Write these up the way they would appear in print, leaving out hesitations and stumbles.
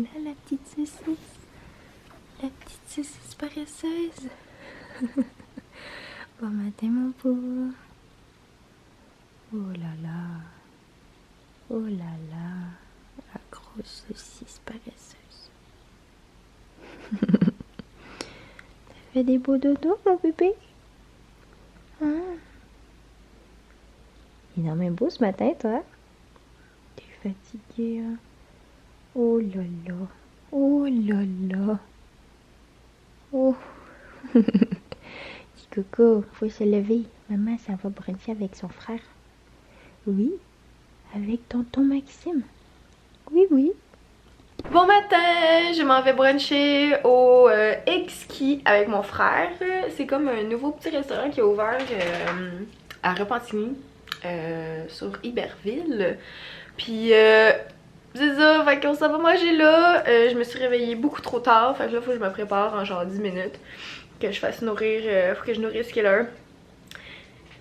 là la petite saucisse. La petite saucisse paresseuse. Bon matin mon pauvre. Oh là là. Oh là là. La grosse saucisse paresseuse. T'as fait des beaux dodos mon bébé? Hein? Il est même beau ce matin toi? T'es fatigué hein? Oh là là. Oh là là. Oh. Petit coco, faut se lever. Maman, ça va bruncher avec son frère. Oui, avec tonton Maxime. Oui, oui. Bon matin, je m'en vais bruncher au Exquis avec mon frère. C'est comme un nouveau petit restaurant qui a ouvert à Repentigny, sur Iberville. Puis c'est ça, fait qu'on s'en va manger là. Je me suis réveillée beaucoup trop tard, fait que là faut que je me prépare en genre 10 minutes. Que je fasse nourrir, faut que je nourrisse Killer.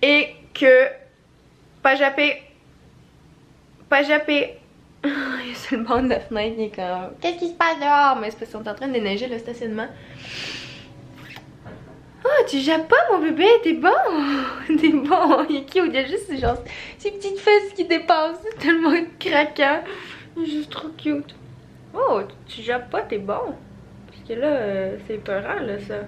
Et que pas japper. Pas japper. Il est sur le bord de la fenêtre, il est comme qu'est-ce qui se passe dehors? Mais c'est parce qu'on est en train de déneiger le stationnement. Oh, tu jappes pas mon bébé, t'es bon. T'es bon, il est cute, il y a juste genre ces petites fesses qui dépassent, c'est tellement craquant. Il est juste trop cute. Oh, tu jappes pas, t'es bon. Parce que là, c'est peurant là ça.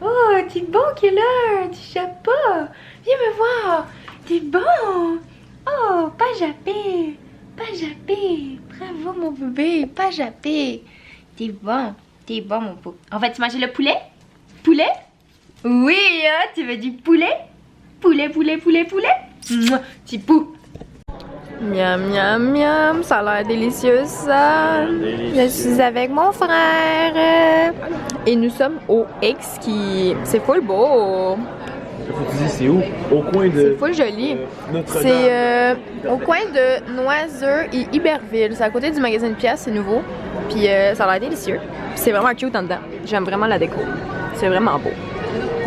Oh, t'es bon Killer, tu jappes pas. Viens me voir, t'es bon. Oh, pas jappé, pas jappé. Bravo mon bébé, pas jappé. T'es bon mon beau. On va-tu manger le poulet? Poulet? Oui, hein, tu veux du poulet? Poulet, poulet, poulet, poulet? Mouah, petit pou. Miam, miam, miam, ça a l'air délicieux ça. Je suis avec mon frère. Et nous sommes au Exquis. C'est full beau. Faut que tu dises c'est où? Au coin de... C'est full joli. C'est au coin de Noiseux et Iberville. C'est à côté du magasin de pièces, c'est nouveau. Puis ça a l'air délicieux. C'est vraiment cute en dedans. J'aime vraiment la déco. C'est vraiment beau.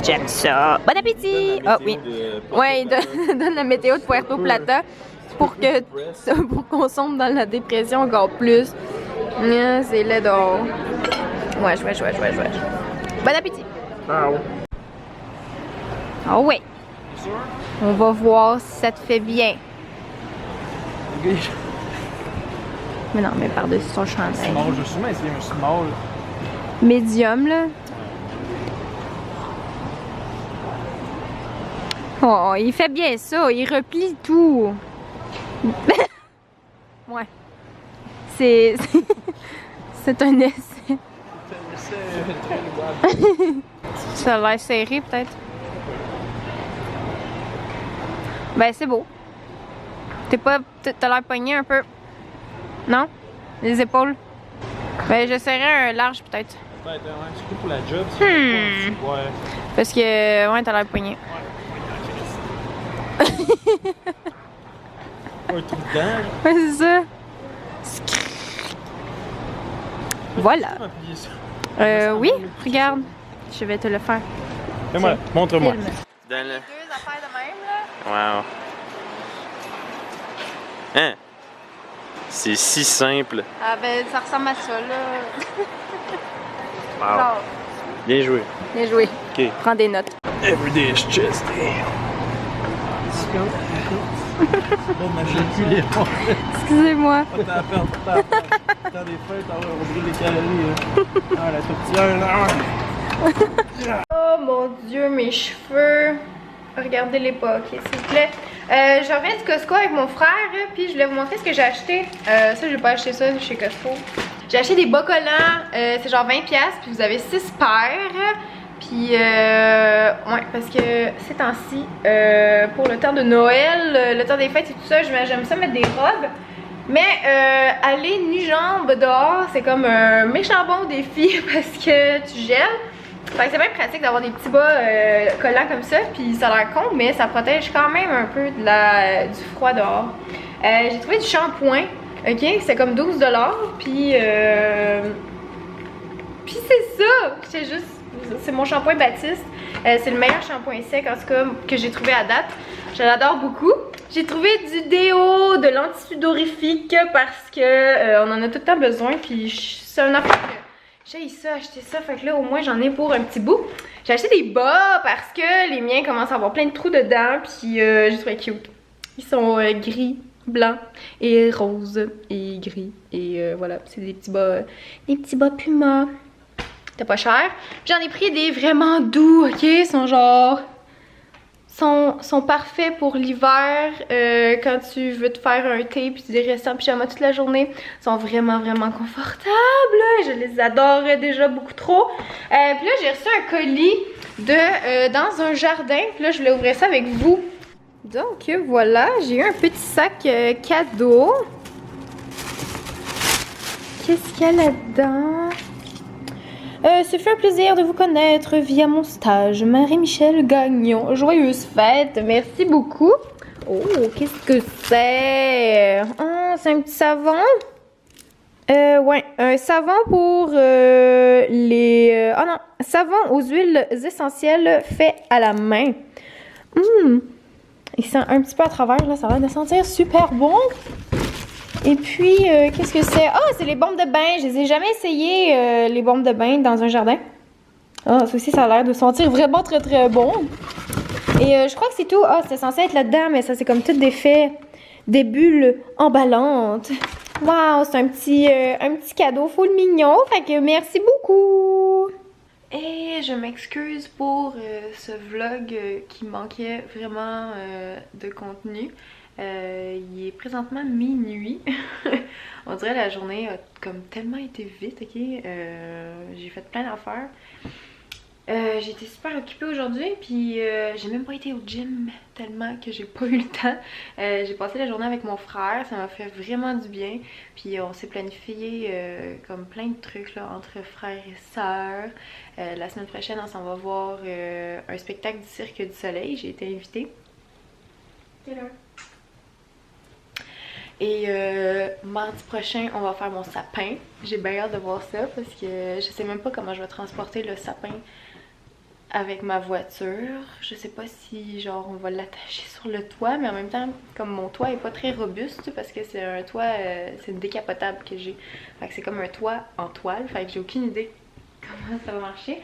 J'aime ça. Bon appétit! Ah oui. Ouais, il donne la météo de Puerto Plata pour qu'on sombre dans la dépression encore plus. C'est laid dehors. Ouais. Bon appétit! Ah ouais. On va voir si ça te fait bien. Mais non, mais par-dessus son chandail. Small, je vais sûrement essayer un small. Medium, là. Oh, il fait bien ça. Il replie tout. Ouais. C'est un essai. Ça a l'air serré, peut-être. Ben, c'est beau. T'as l'air pogné un peu. Non? Les épaules? Ben, j'essaierais un large, peut-être. Peut-être, surtout pour la job. Ouais. Parce que, ouais, t'as l'air pogné. Un trou dedans. Ouais, c'est ça. Voilà. Oui, regarde. Je vais te le faire. Fais-moi, montre-moi. Dans le... deux affaires de même, là. Wow. Hein? C'est si simple. Ah ben, ça ressemble à ça, là. Wow. Genre. Bien joué. Bien joué. Ok. Prends des notes. Every day is chest day. Excusez-moi. T'as des fêtes, on brûle des calories. Ah, la tourtière, Oh mon Dieu, mes cheveux. Regardez-les pas, ok, s'il vous plaît. Je reviens du Costco avec mon frère, puis je voulais vous montrer ce que j'ai acheté. Ça, j'ai pas acheté ça chez Costco. J'ai acheté des bas collants, c'est genre 20$, puis vous avez 6 paires. Puis, ouais, parce que ces temps-ci, pour le temps de Noël, le temps des fêtes et tout ça, j'aime ça mettre des robes. Mais aller nu-jambe dehors, c'est comme un méchant bon défi parce que tu gèles. Fait que c'est bien pratique d'avoir des petits bas collants comme ça, puis ça a l'air con, mais ça protège quand même un peu de du froid dehors. J'ai trouvé du shampoing, ok, c'est comme 12$, puis c'est ça, c'est mon shampoing Baptiste, c'est le meilleur shampoing sec en tout cas que j'ai trouvé à date. Je l'adore beaucoup. J'ai trouvé du déo, de l'antisudorifique parce que on en a tout le temps besoin. Puis c'est un affaire que j'ai ça, acheté ça. Fait que là, au moins, j'en ai pour un petit bout. J'ai acheté des bas parce que les miens commencent à avoir plein de trous dedans. Puis j'ai trouvé cute. Ils sont gris, blanc et rose et gris. Et voilà, c'est des petits bas Puma. C'était pas cher. J'en ai pris des vraiment doux, ok? Ils sont genre... sont parfaits pour l'hiver quand tu veux te faire un thé puis tu dis rester en pyjama toute la journée. Ils sont vraiment confortables. Je les adore déjà beaucoup trop. Puis là, j'ai reçu un colis de Dans un jardin. Puis là, je voulais ouvrir ça avec vous. Donc voilà, j'ai eu un petit sac cadeau. Qu'est-ce qu'il y a là-dedans? Ce fut un plaisir de vous connaître via mon stage. Marie-Michel Gagnon. Joyeuse fête. Merci beaucoup. Oh, qu'est-ce que c'est? Oh, c'est un petit savon? Ouais, un savon pour les... oh non, savon aux huiles essentielles fait à la main. Il sent un petit peu à travers, là. Ça a l'air de sentir super bon. Et puis, qu'est-ce que c'est? Ah, c'est les bombes de bain. Je les ai jamais essayées, les bombes de bain dans un jardin. Ah, ça aussi, ça a l'air de sentir vraiment très bon. Et je crois que c'est tout. Ah, c'était censé être là-dedans, mais ça, c'est comme tout défait. Des bulles emballantes. Waouh, c'est un petit cadeau full mignon. Fait que merci beaucoup. Et je m'excuse pour ce vlog qui manquait vraiment de contenu. Il est présentement minuit. On dirait la journée a comme tellement été vite, ok? J'ai fait plein d'affaires. J'ai été super occupée aujourd'hui, puis j'ai même pas été au gym tellement que j'ai pas eu le temps. J'ai passé la journée avec mon frère, ça m'a fait vraiment du bien. Puis on s'est planifié comme plein de trucs là, entre frères et sœurs. La semaine prochaine, on s'en va voir un spectacle du Cirque du Soleil. J'ai été invitée. Quelle heure? Et mardi prochain, on va faire mon sapin. J'ai bien hâte de voir ça parce que je sais même pas comment je vais transporter le sapin avec ma voiture. Je sais pas si genre on va l'attacher sur le toit, mais en même temps, comme mon toit est pas très robuste parce que c'est un toit, c'est une décapotable que j'ai. Fait que c'est comme un toit en toile, fait que j'ai aucune idée comment ça va marcher.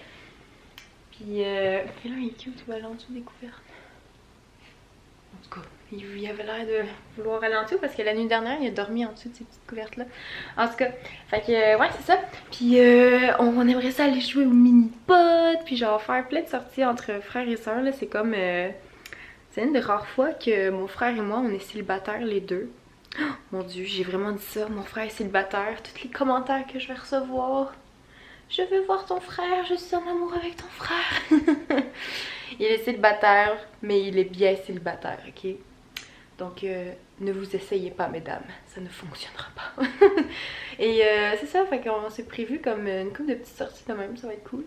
Puis là, il est cute, il va aller en dessous des couvertes. En tout cas, il avait l'air de vouloir aller en dessous parce que la nuit dernière, il a dormi en dessous de ces petites couvertes-là. En tout cas, fait que ouais, c'est ça. Puis on aimerait ça aller jouer au mini-pot, puis genre faire plein de sorties entre frères et sœurs. C'est comme... c'est une des rares fois que mon frère et moi, on est célibataires les deux. Oh, mon Dieu, j'ai vraiment dit ça. Mon frère est célibataire. Tous les commentaires que je vais recevoir. Je veux voir ton frère, je suis en amour avec ton frère. Il est célibataire, mais il est bien célibataire, ok? Donc, ne vous essayez pas, mesdames, ça ne fonctionnera pas. Et c'est ça, fait qu'on s'est prévu comme une couple de petites sorties de même, ça va être cool.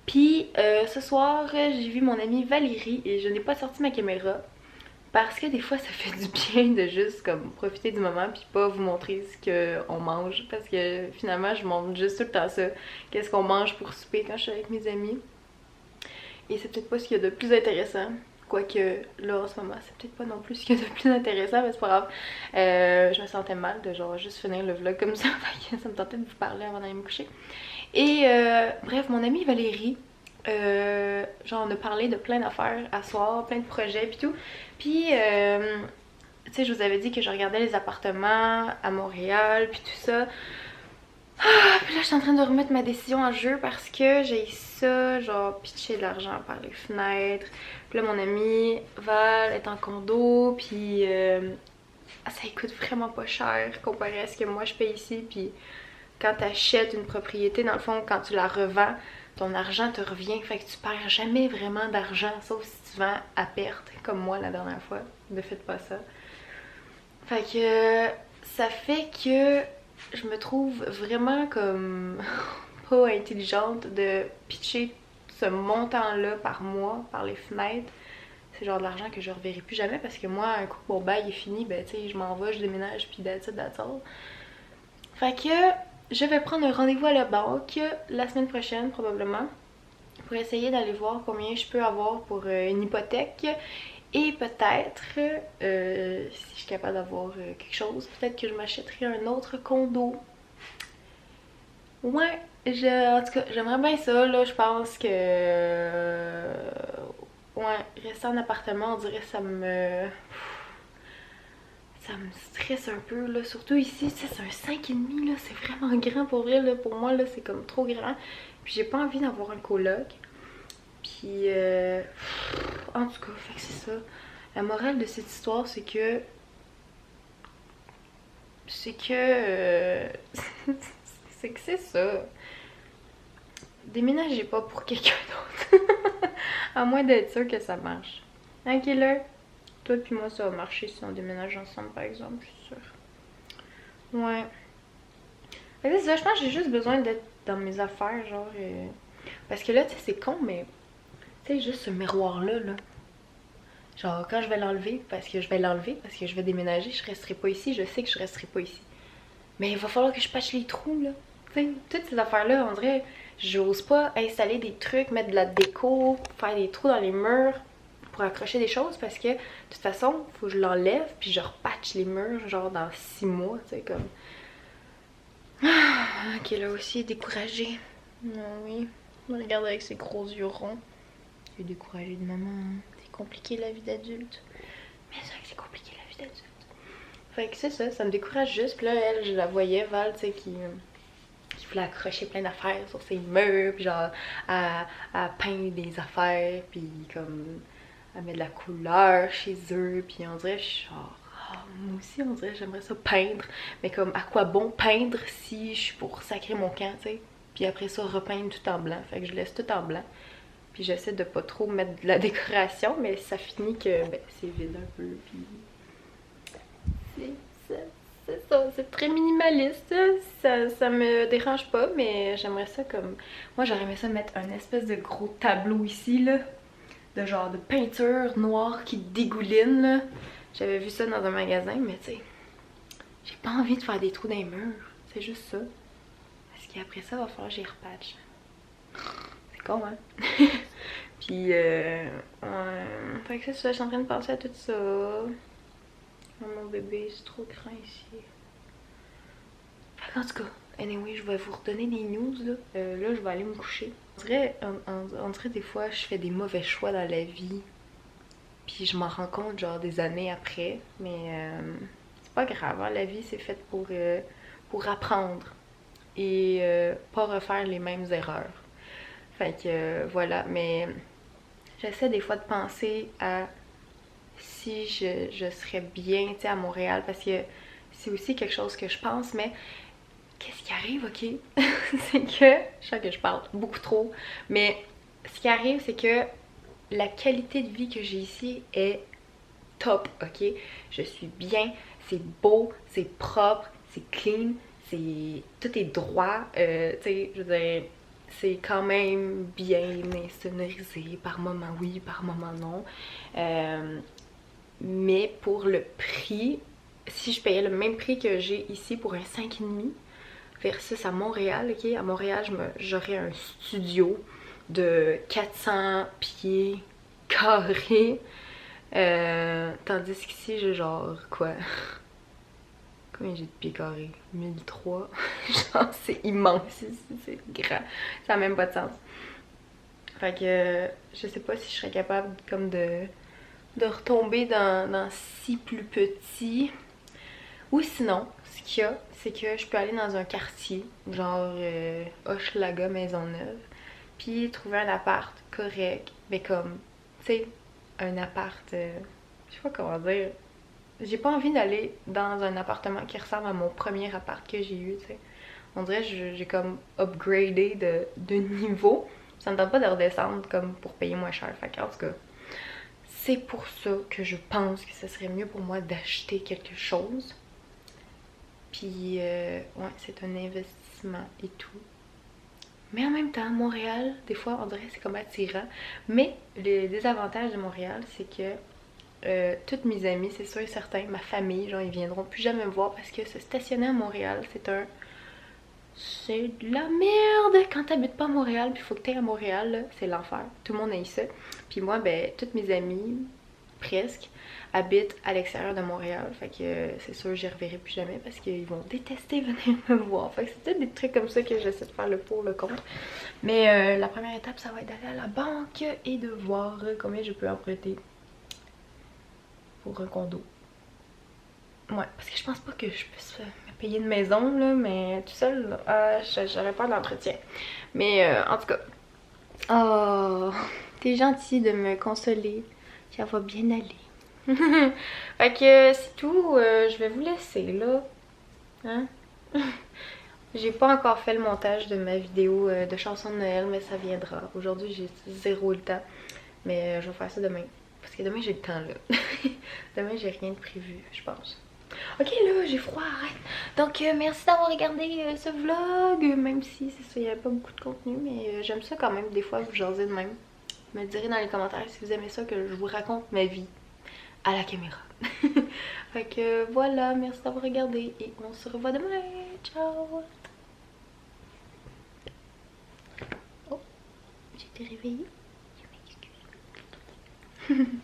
Puis, ce soir, j'ai vu mon amie Valérie et je n'ai pas sorti ma caméra. Parce que des fois, ça fait du bien de juste comme profiter du moment puis pas vous montrer ce qu'on mange. Parce que finalement, je montre juste tout le temps ça. Qu'est-ce qu'on mange pour souper quand je suis avec mes amis. Et c'est peut-être pas ce qu'il y a de plus intéressant. Quoique là, en ce moment, c'est peut-être pas non plus ce qu'il y a de plus intéressant, mais c'est pas grave. Je me sentais mal de genre juste finir le vlog comme ça. Ça me tentait de vous parler avant d'aller me coucher. Et bref, mon amie Valérie... genre on a parlé de plein d'affaires à soir, plein de projets pis tout. Puis tu sais, je vous avais dit que je regardais les appartements à Montréal puis tout ça. Puis là je suis en train de remettre ma décision en jeu parce que j'ai ça, genre pitcher de l'argent par les fenêtres. Puis là mon amie Val est en condo puis ça coûte vraiment pas cher comparé à ce que moi je paye ici. Puis quand tu achètes une propriété, dans le fond quand tu la revends, ton argent te revient, fait que tu perds jamais vraiment d'argent, sauf si tu vends à perte, comme moi la dernière fois. Ne faites pas ça. Fait que ça fait que je me trouve vraiment comme pas intelligente de pitcher ce montant-là par mois, par les fenêtres. C'est genre de l'argent que je reverrai plus jamais parce que moi, un coup mon bail est fini, ben tu sais, je m'en vais, je déménage, puis that's all. Fait que... je vais prendre un rendez-vous à la banque la semaine prochaine probablement pour essayer d'aller voir combien je peux avoir pour une hypothèque Et peut-être, si je suis capable d'avoir quelque chose, peut-être que je m'achèterai un autre condo. Ouais, en tout cas, j'aimerais bien ça, là. Je pense que... ouais, rester en appartement, on dirait ça me... Ça me stresse un peu, là. Surtout ici, tu sais, c'est un 5,5, là. C'est vraiment grand pour vrai, là. Pour moi, là, c'est comme trop grand. Puis j'ai pas envie d'avoir un coloc. Puis, en tout cas, fait que c'est ça. La morale de cette histoire, c'est que... C'est que... c'est que c'est ça. Déménagez pas pour quelqu'un d'autre. À moins d'être sûr que ça marche. Hein, Killer? Toi puis moi, ça va marcher si on déménage ensemble, par exemple, je suis sûre. Ouais. Mais c'est ça, je pense que j'ai juste besoin d'être dans mes affaires, genre... Parce que là, tu sais, c'est con, mais... Tu sais, juste ce miroir-là, là. Genre, quand je vais l'enlever, parce que je vais déménager, je resterai pas ici, je sais que je resterai pas ici. Mais il va falloir que je patche les trous, là. Tu sais, toutes ces affaires-là, on dirait... J'ose pas installer des trucs, mettre de la déco, faire des trous dans les murs pour accrocher des choses parce que de toute façon, faut que je l'enlève puis je repatche les murs genre dans 6 mois, tu sais comme. Ah, qui là aussi est découragée. Non, oui, on me regarde avec ses gros yeux ronds. Je suis découragée de maman, hein. C'est compliqué la vie d'adulte. Mais c'est vrai que c'est compliqué la vie d'adulte. Fait que c'est ça, ça me décourage juste. Puis là, elle, je la voyais, Val, tu sais, qui voulait accrocher plein d'affaires sur ses murs, puis genre à peindre des affaires, puis comme à mettre de la couleur chez eux, puis on dirait, je suis genre, oh, moi aussi on dirait j'aimerais ça peindre, mais comme à quoi bon peindre si je suis pour sacrer mon camp, tu sais, puis après ça repeindre tout en blanc, fait que je laisse tout en blanc, puis j'essaie de pas trop mettre de la décoration, mais ça finit que ben, c'est vide un peu, puis c'est ça. C'est ça, c'est très minimaliste, ça me dérange pas, mais j'aimerais ça comme... Moi j'aurais aimé ça mettre un espèce de gros tableau ici, là, de genre de peinture noire qui dégouline, là. J'avais vu ça dans un magasin, mais tu sais, j'ai pas envie de faire des trous dans les murs, c'est juste ça. Parce qu'après ça, il va falloir que j'y repatche. C'est con, hein? Puis, fait que c'est ça, je suis en train de penser à tout ça. Oh, mon bébé, c'est trop grand ici. En tout cas, anyway, je vais vous redonner des news là. Là, je vais aller me coucher. On dirait des fois, je fais des mauvais choix dans la vie. Puis je m'en rends compte genre des années après. Mais c'est pas grave, hein, la vie c'est faite pour apprendre. Et pas refaire les mêmes erreurs. Fait que voilà, mais j'essaie des fois de penser à si je serais bien, tu sais, à Montréal. Parce que c'est aussi quelque chose que je pense, mais... Qu'est-ce qui arrive, ok? C'est que, je sais que je parle beaucoup trop, mais ce qui arrive, c'est que la qualité de vie que j'ai ici est top, ok? Je suis bien, c'est beau, c'est propre, c'est clean, tout est droit, tu sais, je veux dire, c'est quand même bien insonorisé, par moments oui, par moments non. Mais pour le prix, si je payais le même prix que j'ai ici pour un 5,5, versus à Montréal, ok? À Montréal, j'aurais un studio de 400 pieds carrés. Tandis qu'ici, j'ai genre quoi? Combien j'ai de pieds carrés? 1003. Genre, c'est immense ici, c'est grand. Ça n'a même pas de sens. Fait que je sais pas si je serais capable comme de retomber dans si plus petit. Ou sinon, ce qu'il y a, c'est que je peux aller dans un quartier, genre Hochelaga, Maisonneuve, puis trouver un appart correct, mais comme, tu sais, un appart, je sais pas comment dire, j'ai pas envie d'aller dans un appartement qui ressemble à mon premier appart que j'ai eu, tu sais. On dirait que j'ai comme upgradé de niveau, ça me tente pas de redescendre comme pour payer moins cher, fait qu'en tout cas, c'est pour ça que je pense que ce serait mieux pour moi d'acheter quelque chose. Puis, ouais, c'est un investissement et tout. Mais en même temps, Montréal, des fois, on dirait que c'est comme attirant. Mais le désavantage de Montréal, c'est que toutes mes amies, c'est sûr et certain, ma famille, genre, ils viendront plus jamais me voir parce que se stationner à Montréal, c'est de la merde! Quand t'habites pas à Montréal, puis il faut que t'ailles à Montréal, c'est l'enfer. Tout le monde aime ça. Puis moi, ben, toutes mes amies presque, habitent à l'extérieur de Montréal. Fait que c'est sûr, j'y reverrai plus jamais parce qu'ils vont détester venir me voir. Fait que c'est peut-être des trucs comme ça que j'essaie de faire le pour, le contre. Mais la première étape, ça va être d'aller à la banque et de voir combien je peux emprunter pour un condo. Ouais, parce que je pense pas que je puisse me payer une maison, là, mais tout seul, j'aurais pas d'entretien. Mais en tout cas, oh, t'es gentil de me consoler. Ça va bien aller. Fait que c'est tout, je vais vous laisser là. Hein? J'ai pas encore fait le montage de ma vidéo de chansons de Noël, mais ça viendra. Aujourd'hui, j'ai zéro le temps, mais je vais faire ça demain. Parce que demain, j'ai le temps là. Demain, j'ai rien de prévu, je pense. Ok là, j'ai froid, arrête. Donc merci d'avoir regardé ce vlog, même si c'est ça, il n'y avait pas beaucoup de contenu, mais j'aime ça quand même des fois vous jaser de même. Me direz dans les commentaires si vous aimez ça que je vous raconte ma vie à la caméra. Fait que voilà, merci d'avoir regardé et on se revoit demain. Ciao. Oh, j'ai été réveillée. Je m'excuse.